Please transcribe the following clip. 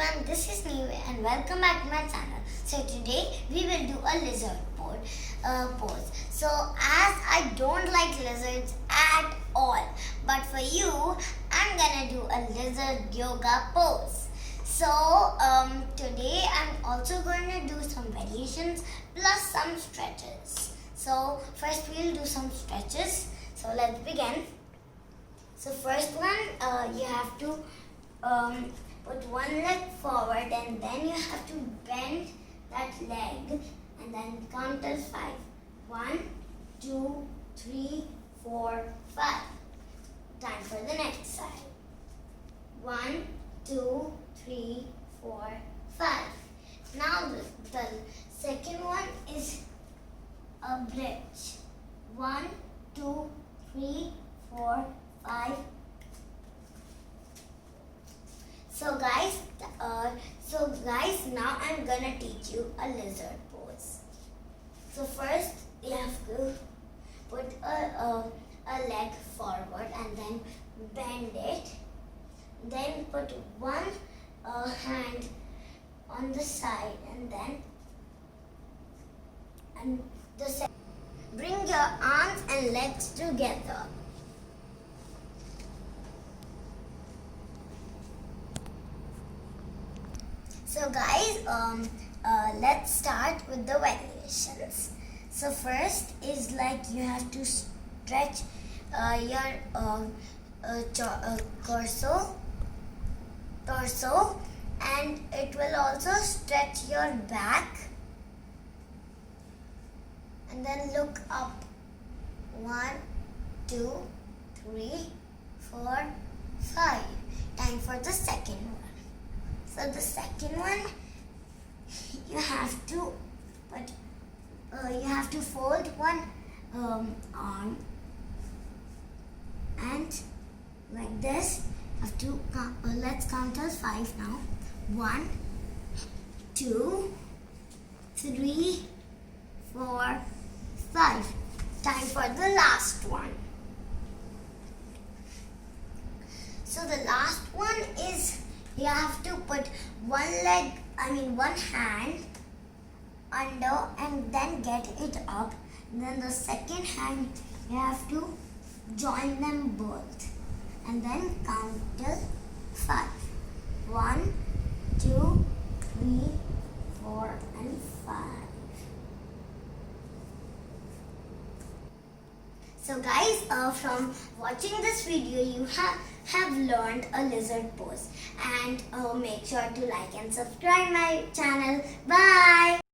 everyone, this is Nevaeh and welcome back to my channel. So today we will do a lizard pose. So as I don't like lizards at all, but for you, I'm gonna do a lizard yoga pose. So today I'm also going to do some variations plus some stretches. So first we'll do some stretches. So let's begin. So first one, you have to put one leg forward and then you have to bend that leg and then count till 5. 1, 2, 3, 4, 5. Time for the next side. 1, 2, 3, 4, 5. Now the second one is a bridge. 1, 2, 3, 4, 5. So guys, now I'm gonna teach you a lizard pose. So first you have to put a leg forward and then bend it. Then put one hand on the side and bring your arms and legs together. So guys, let's start with the variations. So first is like you have to stretch your torso, and it will also stretch your back. And then look up. 1, 2, 3, 4, 5. Time for the second one. So the second one, you have to fold one arm and like this. Let's count till 5 now. 1, 2, 3, 4, 5. Time for the last one. So the last one is you have to put one hand under and then get it up. Then the second hand, you have to join them both. And then count till 5. 1, 2, 3, 4, and 5. So guys, from watching this video, you have learned a lizard pose. And make sure to like and subscribe my channel. Bye.